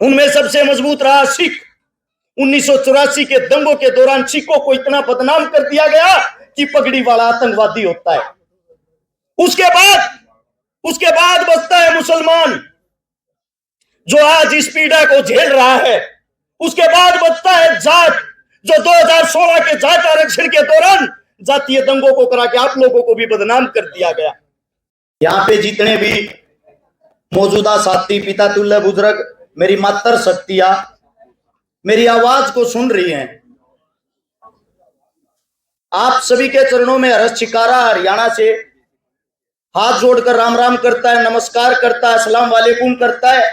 उनमें सबसे मजबूत रहा सिख। 1984 के दंगों के दौरान सिखों को इतना बदनाम कर दिया गया कि पगड़ी वाला आतंकवादी होता है। उसके बाद बचता है मुसलमान, जो आज इस पीड़ा को झेल रहा है। उसके बाद बचता है जाट, जो 2016 के जाट आरक्षण के दौरान जातीय दंगों को करा के आप लोगों को भी बदनाम कर दिया गया। यहां पे जितने भी मौजूदा साथी पितातुल्य बुजुर्ग, मेरी मातर शक्तियां मेरी आवाज को सुन रही हैं, आप सभी के चरणों में हर्ष शिकारा हरियाणा से हाथ जोड़कर राम राम करता है, नमस्कार करता है, अस्सलाम वालेकुम करता है,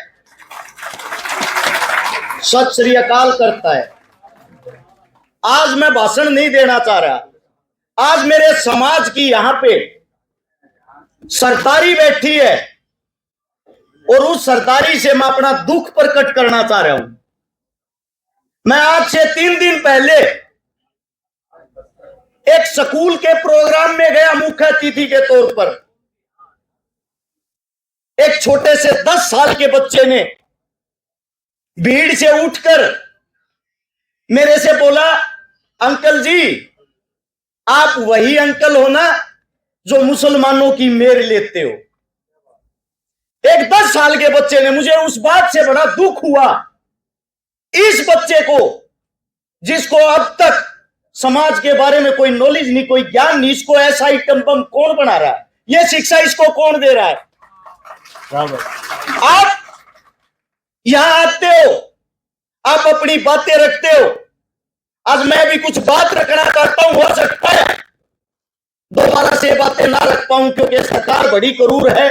सत श्री अकाल करता है। आज मैं भाषण नहीं देना चाह रहा। आज मेरे समाज की यहां पे सरदारी बैठी है और उस सरदारी से मैं अपना दुख प्रकट करना चाह रहा हूं। मैं आज से 3 दिन पहले एक स्कूल के प्रोग्राम में गया मुख्य अतिथि के तौर पर। एक छोटे से 10 साल के बच्चे ने भीड़ से उठकर मेरे से बोला, अंकल जी आप वही अंकल हो ना जो मुसलमानों की मेर लेते हो। एक 10 साल के बच्चे ने, मुझे उस बात से बड़ा दुख हुआ। इस बच्चे को, जिसको अब तक समाज के बारे में कोई नॉलेज नहीं, कोई ज्ञान नहीं, इसको ऐसा आइटम बम कौन बना रहा है? ये शिक्षा इसको कौन दे रहा है? आप यहां आते हो, आप अपनी बातें रखते हो। आज मैं भी कुछ बात रखना चाहता हूं, हो सकता है दोबारा से बातें ना रख पाऊं, क्योंकि सरकार बड़ी क्रूर है,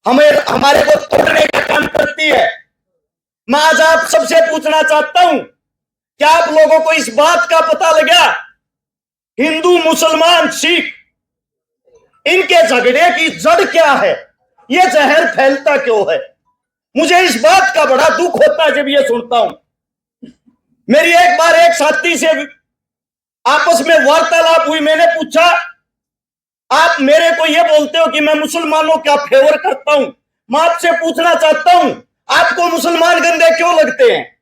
हमारे को तोड़ने का काम करती है। मैं आज आप सबसे पूछना चाहता हूं, क्या आप लोगों को इस बात का पता लगा, हिंदू मुसलमान सिख इनके झगड़े की जड़ क्या है? ये जहर फैलता क्यों है? मुझे इस बात का बड़ा दुख होता है जब ये सुनता हूं। मेरी एक बार एक साथी से आपस में वार्तालाप हुई। मैंने पूछा, आप मेरे को ये बोलते हो कि मैं मुसलमानों का फेवर करता हूं, मैं आपसे पूछना चाहता हूं आपको मुसलमान गंदे क्यों लगते हैं?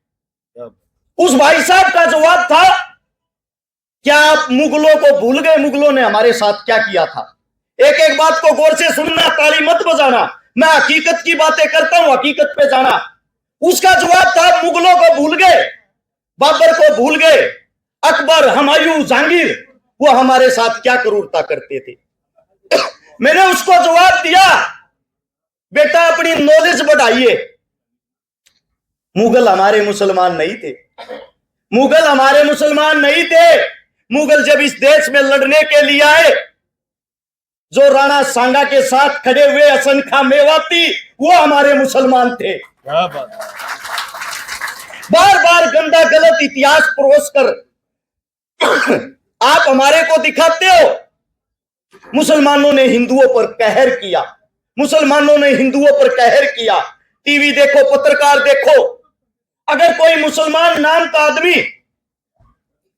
उस भाई साहब का जवाब था, क्या आप मुगलों को भूल गए? मुगलों ने हमारे साथ क्या किया था? एक एक बात को गौर से सुनना, ताली मत बजाना। मैं हकीकत की बातें करता हूं, हकीकत पे जाना। उसका जवाब था, मुगलों को भूल गए, बाबर को भूल गए, अकबर, हुमायूं, जहांगीर, वो हमारे साथ क्या क्रूरता करते थे। मैंने उसको जवाब दिया, बेटा अपनी नॉलेज बढ़ाइए। मुगल हमारे मुसलमान नहीं थे, मुगल हमारे मुसलमान नहीं थे। मुगल जब इस देश में लड़ने के लिए आए, जो राणा सांगा के साथ खड़े हुए हसन खां मेवाती, वो हमारे मुसलमान थे। बार बार गंदा गलत इतिहास परोस कर आप हमारे को दिखाते हो। मुसलमानों ने हिंदुओं पर कहर किया, मुसलमानों ने हिंदुओं पर कहर किया। टीवी देखो, पत्रकार देखो, अगर कोई मुसलमान नाम का आदमी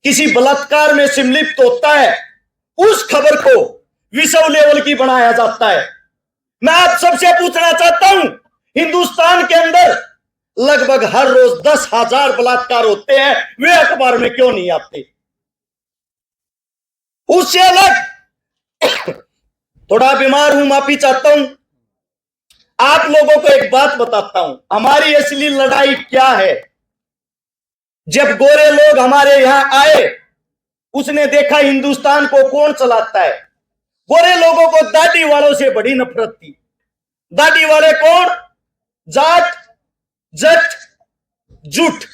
किसी बलात्कार में संलिप्त होता है, उस खबर को विश्व लेवल की बनाया जाता है। मैं आप सबसे पूछना चाहता हूं, हिंदुस्तान के अंदर लगभग हर रोज 10,000 बलात्कार होते हैं, वे अखबार में क्यों नहीं आते? उससे अलग थोड़ा बीमार हूं, माफी चाहता हूं। आप लोगों को एक बात बताता हूं, हमारी असली लड़ाई क्या है। जब गोरे लोग हमारे यहां आए, उसने देखा हिंदुस्तान को कौन चलाता है। गोरे लोगों को दाढ़ी वालों से बड़ी नफरत थी। दाढ़ी वाले कौन? जाट, जट, जुट।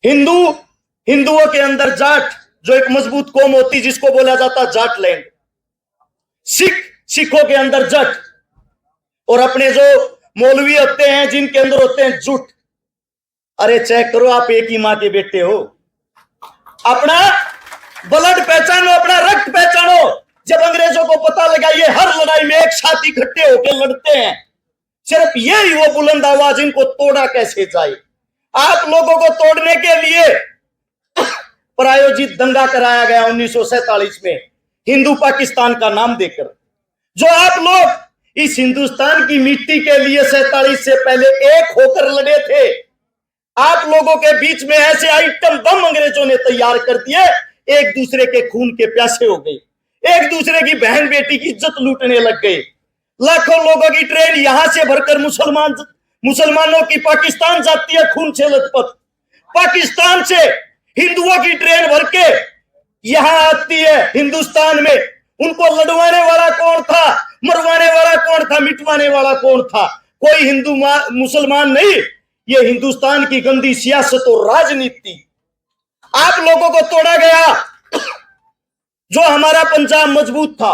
हिंदुओं के अंदर जाट, जो एक मजबूत कौम होती जिसको बोला जाता जाट लैंड। सिखों के अंदर जट, और अपने जो मौलवी होते हैं जिनके अंदर होते हैं जुट। अरे चेक करो, आप एक ही मां के बेटे हो। अपना ब्लड पहचानो, अपना रक्त पहचानो। जब अंग्रेजों को पता लगा ये हर लड़ाई में एक साथ इकट्ठे होकर लड़ते हैं, सिर्फ यही वो बुलंद आवाज, इनको तोड़ा कैसे जाए। आप लोगों को तोड़ने के लिए प्रायोजित दंगा कराया गया 1947 में, हिंदू पाकिस्तान का नाम देकर। जो आप लोग इस हिंदुस्तान की मिट्टी के लिए 47 से पहले एक होकर लड़े थे। आप लोगों के बीच में ऐसे आइटम बम अंग्रेजों ने तैयार कर दिए, एक दूसरे के खून के प्यासे हो गए, एक दूसरे की बहन बेटी की इज्जत लूटने लग गए। लाखों लोगों की ट्रेन यहां से भरकर मुसलमानों की पाकिस्तान जाती है खून से लथपथ। पाकिस्तान से हिंदुओं की ट्रेन भर के यहां आती है हिंदुस्तान में। उनको लड़वाने वाला कौन था, मरवाने वाला कौन था, मिटवाने वाला कौन था? कोई हिंदू मुसलमान नहीं, ये हिंदुस्तान की गंदी सियासत और राजनीति। आप लोगों को तोड़ा गया। जो हमारा पंजाब मजबूत था,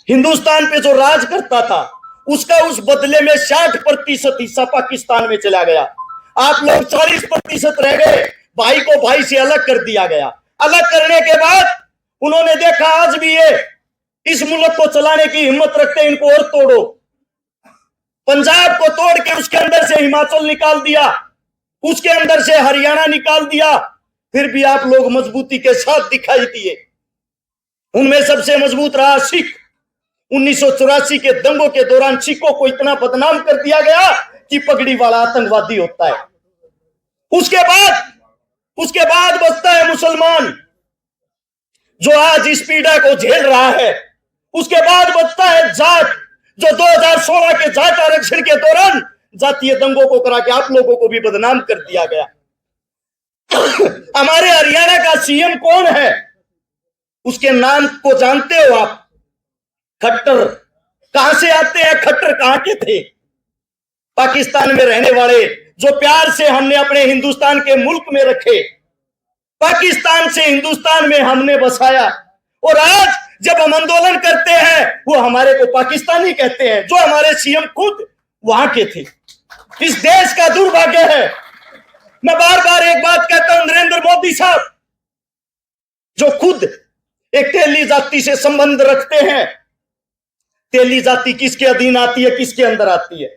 हिंदुस्तान पे जो राज करता था, उसका उस बदले में 60% हिस्सा पाकिस्तान में चला गया। आप लोग 40% रह गए। भाई को भाई से अलग कर दिया गया। अलग करने के बाद उन्होंने देखा आज भी ये इस मुल्क को चलाने की हिम्मत रखते, इनको और तोड़ो। पंजाब को तोड़ के उसके अंदर से हिमाचल निकाल दिया, उसके अंदर से हरियाणा निकाल दिया, फिर भी आप लोग मजबूती के साथ दिखाई दिए। उनमें सबसे मजबूत रहा सिख। 1984 के दंगों के दौरान सिखों को इतना बदनाम कर दिया गया कि पगड़ी वाला आतंकवादी होता है। उसके बाद बचता है मुसलमान, जो आज इस पीड़ा को झेल रहा है। उसके बाद बचता है जाट, जो 2016 के जाट आरक्षण के दौरान जातीय दंगों को करा के आप लोगों को भी बदनाम कर दिया गया। हमारे हरियाणा का सीएम कौन है? उसके नाम को जानते हो आप? खट्टर। कहां से आते हैं खट्टर? कहां के थे? पाकिस्तान में रहने वाले, जो प्यार से हमने अपने हिंदुस्तान के मुल्क में रखे, पाकिस्तान से हिंदुस्तान में हमने बसाया। और आज जब हम आंदोलन करते हैं, वो हमारे को पाकिस्तानी कहते हैं, जो हमारे सीएम खुद वहां के थे। इस देश का दुर्भाग्य है। मैं बार बार एक बात कहता हूं, नरेंद्र मोदी साहब, जो खुद एक तेली जाति से संबंध रखते हैं, तेली जाति किसके अधीन आती है, किसके अंदर आती है?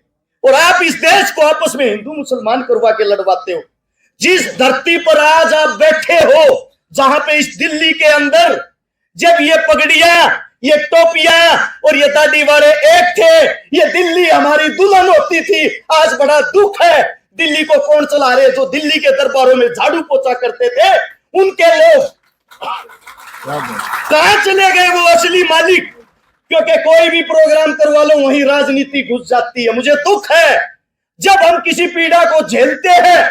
और आप इस देश को आपस में हिंदू मुसलमान करवा के लड़वाते हो। जिस धरती पर आज आप बैठे हो, जहां पे इस दिल्ली के अंदर जब ये पगड़ियां, ये टोपियां और ये दाढ़ी वाले एक थे, ये दिल्ली हमारी दुल्हन होती थी। आज बड़ा दुख है, दिल्ली को कौन चला रहे? जो दिल्ली के दरबारों में झाड़ू पोछा करते थे, उनके लोग कहां चले गए? वो असली मालिक। क्योंकि कोई भी प्रोग्राम करवा लो, वहीं राजनीति घुस जाती है। मुझे दुख है, जब हम किसी पीड़ा को झेलते हैं,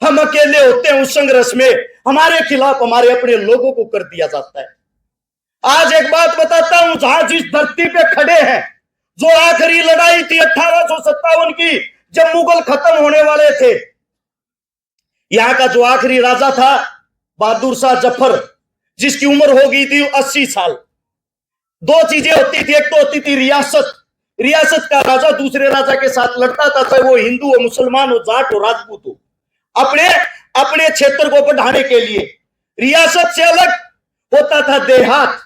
हम अकेले होते हैं उस संघर्ष में, हमारे खिलाफ हमारे अपने लोगों को कर दिया जाता है। आज एक बात बताता हूं, जहां जिस धरती पे खड़े हैं, जो आखिरी लड़ाई थी 1857 की, जब मुगल खत्म होने वाले थे, यहां का जो आखिरी राजा था बहादुर शाह जफर, जिसकी उम्र हो गई थी 80 साल। दो चीजें होती थी, एक तो होती थी रियासत। रियासत का राजा दूसरे राजा के साथ लड़ता था, चाहे वो हिंदू हो, मुसलमान हो, जाट हो, राजपूत हो, अपने क्षेत्र को बढ़ाने के लिए। रियासत से अलग होता था देहात।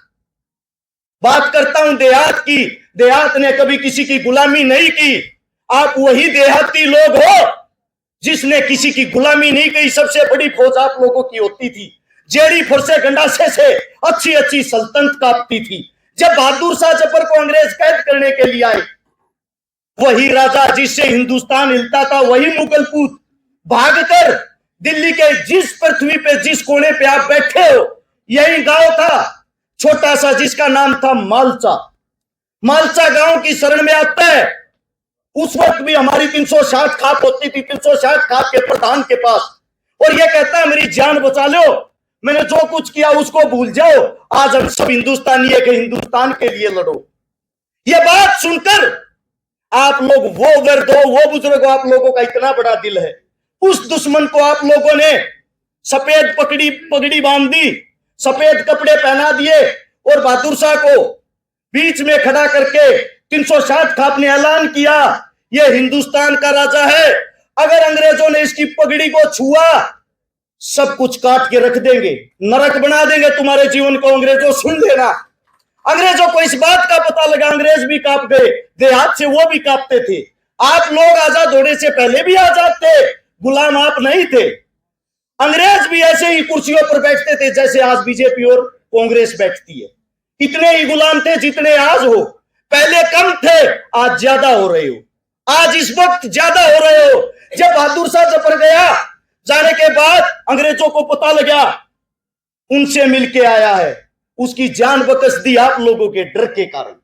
बात करता हूं देहात की। देहात ने कभी किसी की गुलामी नहीं की। आप वही देहाती लोग हो जिसने किसी की गुलामी नहीं की। सबसे बड़ी फौज आप लोगों की होती थी। जेड़ी फुरसे गंडासे से अच्छी अच्छी सल्तनत कांपती थी। जब बहादुर शाह जफर को अंग्रेज कैद करने के लिए आए, वही राजा जिससे हिंदुस्तान हिलता था, वही मुगल पूत भागकर दिल्ली के जिस पृथ्वी पे, जिस कोने पे आप बैठे हो, यही गांव था छोटा सा, जिसका नाम था मालचा। मालचा गांव की शरण में आता है। उस वक्त भी हमारी 360 खाप होती थी, 360 खाप के प्रधान के पास, और यह कहता है मेरी जान बचा लो, मैंने जो कुछ किया उसको भूल जाओ, आज हम सब हिंदुस्तानी है कि हिंदुस्तान के लिए लड़ो। यह बात सुनकर आप लोग, वो वर्द हो, वो बुजुर्ग, आप लोगों का इतना बड़ा दिल है। उस दुश्मन को आप लोगों ने सफेद पगड़ी बांध दी, सफेद कपड़े पहना दिए, और बहादुर शाह को बीच में खड़ा करके 360 खाप ने ऐलान किया, यह हिंदुस्तान का राजा है। अगर अंग्रेजों ने इसकी पगड़ी को छुआ, सब कुछ काट के रख देंगे, नरक बना देंगे तुम्हारे जीवन को। अंग्रेजों सुन लेना। अंग्रेजों को इस बात का पता लगा, अंग्रेज भी कांप गए, देहात से वो भी कांपते थे। आप लोग आजाद होने से पहले भी आजाद थे, गुलाम आप नहीं थे। अंग्रेज भी ऐसे ही कुर्सियों पर बैठते थे जैसे आज बीजेपी और कांग्रेस बैठती है। इतने ही गुलाम थे जितने आज हो। पहले कम थे, आज ज्यादा हो रहे हो। आज इस वक्त ज्यादा हो रहे हो। जब बहादुर शाह जफर गया, जाने के बाद अंग्रेजों को पता लगा, उनसे मिलके आया है, उसकी जान बकस दी आप लोगों के डर के कारण।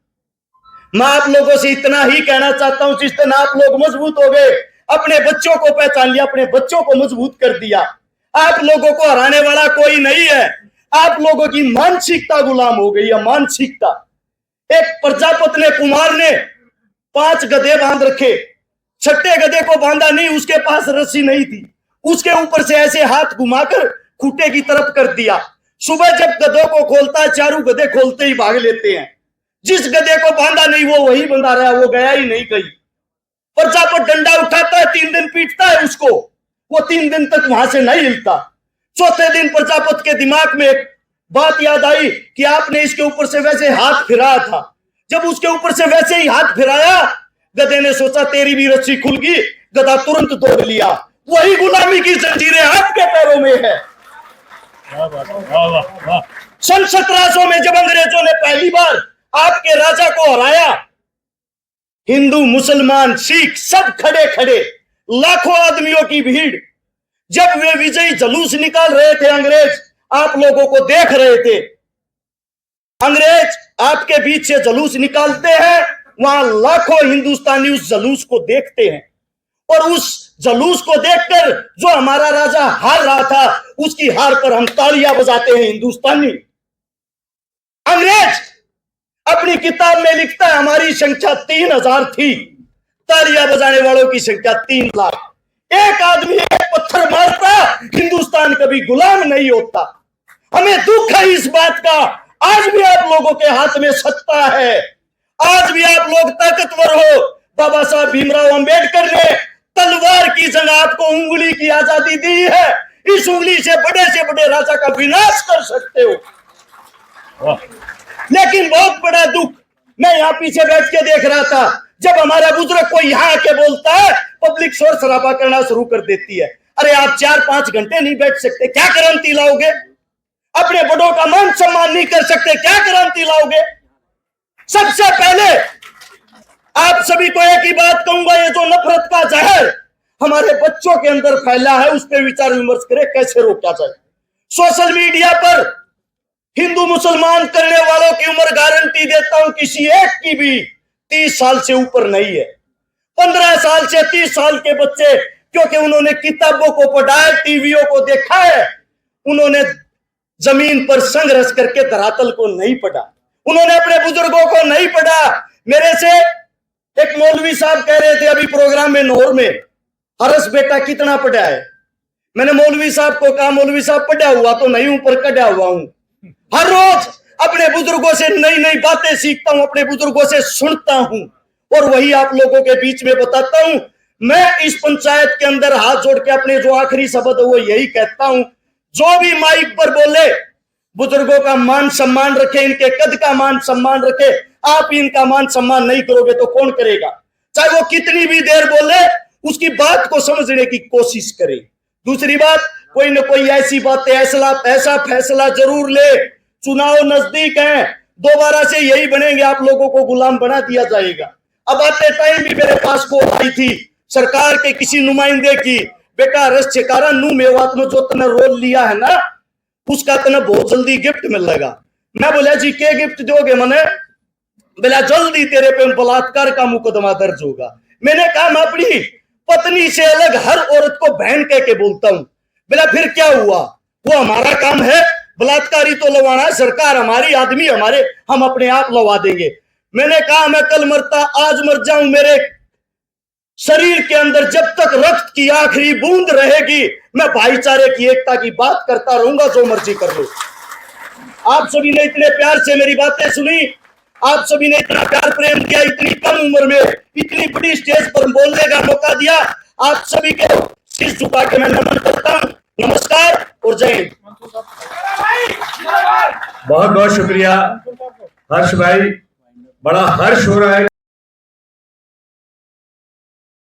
मैं आप लोगों से इतना ही कहना चाहता हूं, जिस दिन आप लोग मजबूत हो गए, अपने बच्चों को पहचान लिया, अपने बच्चों को मजबूत कर दिया, आप लोगों को हराने वाला कोई नहीं है। आप लोगों की मानसिकता गुलाम हो गई है, मानसिकता। एक प्रजापति ने, कुमार ने 5 गधे बांध रखे, छठे गधे को बांधा नहीं, उसके पास रस्सी नहीं थी, उसके ऊपर से ऐसे हाथ घुमाकर खूंटे की तरफ कर दिया। सुबह जब गधों को खोलता है, चारों गधे खोलते ही भाग लेते हैं। जिस गधे को बांधा नहीं वो वही बंधा रहा, वो गया ही नहीं कहीं। प्रजापति डंडा उठाता है, 3 दिन पीटता है उसको, वो 3 दिन तक वहां से नहीं हिलता। चौथे दिन प्रजापति के दिमाग में एक बात याद आई कि आपने इसके ऊपर से वैसे हाथ फिराया था। जब उसके ऊपर से वैसे ही हाथ फिराया, गधे ने सोचा तेरी भी रस्सी खुल गई, गधा तुरंत दौड़ लिया। वही गुलामी की जंजीरें आपके पैरों में है। सन 1700 में जब अंग्रेजों ने पहली बार आपके राजा को हराया, हिंदू, मुसलमान, सिख सब खड़े खड़े, लाखों आदमियों की भीड़, जब वे विजयी जुलूस निकाल रहे थे, अंग्रेज आप लोगों को देख रहे थे। अंग्रेज आपके बीच से जुलूस निकालते हैं, वहां लाखों हिंदुस्तानी उस जुलूस को देखते हैं, और उस जुलूस को देखकर जो हमारा राजा हार रहा था, उसकी हार पर हम तालियां बजाते हैं हिंदुस्तानी। अंग्रेज अपनी किताब में लिखता है हमारी संख्या 3000 थी, तालियां बजाने वालों की संख्या 3 लाख। एक आदमी एक पत्थर मारता, हिंदुस्तान कभी गुलाम नहीं होता। हमें दुख है इस बात का, आज भी आप लोगों के हाथ में सत्ता है, आज भी आप लोग ताकतवर हो। बाबा साहब भीमराव अंबेडकर ने तलवार की जगह आपको उंगली की आजादी दी है। इस उंगली से बड़े राजा का विनाश कर सकते हो। लेकिन बहुत बड़ा दुख, मैं यहां पीछे बैठ के देख रहा था, जब हमारा बुजुर्ग कोई यहां आके बोलता है, पब्लिक शोर शराबा करना शुरू कर देती है। अरे आप 4-5 घंटे नहीं बैठ सकते, क्या क्रांति लाओगे? अपने बड़ों का मान सम्मान नहीं कर सकते, क्या क्रांति लाओगे? सबसे पहले आप सभी को एक ही बात कहूंगा, ये जो नफरत का जहर हमारे बच्चों के अंदर फैला है, उस पर विचार विमर्श करें, कैसे रोका जाए। सोशल मीडिया पर हिंदू मुसलमान करने वालों की उम्र गारंटी देता हूं किसी एक की भी 30 साल से ऊपर नहीं है। 15 साल से 30 साल के बच्चे, क्योंकि उन्होंने किताबों को पढ़ा है, टीवियों को देखा है, उन्होंने जमीन पर संघर्ष करके धरातल को नहीं पढ़ा, उन्होंने अपने बुजुर्गों को नहीं पढ़ा। मेरे से एक मौलवी साहब कह रहे थे अभी प्रोग्राम में नौर में, हर्ष बेटा कितना पढ़ा है? मैंने मौलवी साहब को कहा, मौलवी साहब पढ़ा हुआ तो नहीं हूं, पर कढ़ा हुआ हूं। हर रोज अपने बुजुर्गों से नई नई बातें सीखता हूं, अपने बुजुर्गों से सुनता हूं, और वही आप लोगों के बीच में बताता हूं। मैं इस पंचायत के अंदर हाथ जोड़ के अपने जो आखिरी शब्द है वो यही कहता हूं, जो भी माइक पर बोले, बुजुर्गों का मान सम्मान रखे, इनके कद का मान सम्मान रखे। आप इनका मान सम्मान नहीं करोगे तो कौन करेगा? चाहे वो कितनी भी देर बोले, उसकी बात को समझने की कोशिश करें। दूसरी बात, कोई न कोई ऐसी बात ऐसा फैसला जरूर ले। चुनाव नजदीक है, दोबारा से यही बनेंगे, आप लोगों को गुलाम बना दिया जाएगा। अब आते टाइम भी मेरे पास कॉल आई थी सरकार के किसी नुमाइंदे की, बेटा रस कारण नू मेवात में जो तने रोल लिया है ना, उसका तने बहुत जल्दी गिफ्ट मिलेगा। मैं बोला जी क्या गिफ्ट दोगे? मैंने बोला जल्दी तेरे पे बलात्कार का मुकदमा दर्ज होगा। मैंने कहा मैं अपनी पत्नी से अलग हर औरत को बहन कह के बोलता हूं। बोला फिर क्या हुआ? वो हमारा काम है, बलात्कारी तो लवाना है, सरकार हमारी, आदमी हमारे, हम अपने आप लवा देंगे। मैंने कहा मैं कल मरता आज मर जाऊं, मेरे शरीर के अंदर जब तक रक्त की आखिरी बूंद रहेगी, मैं भाईचारे की एकता की बात करता रहूंगा, जो मर्जी कर लो। आप सभी ने इतने प्यार से मेरी बातें सुनी, आप सभी ने इतना प्यार प्रेम किया, इतनी कम उम्र में इतनी बड़ी स्टेज पर बोलने का मौका दिया। आप सभी के शीश झुका के मैं नमन करता हूं। नमस्कार और जय हिंद। बहुत बहुत शुक्रिया हर्ष भाई, बड़ा हर्ष हो रहा है।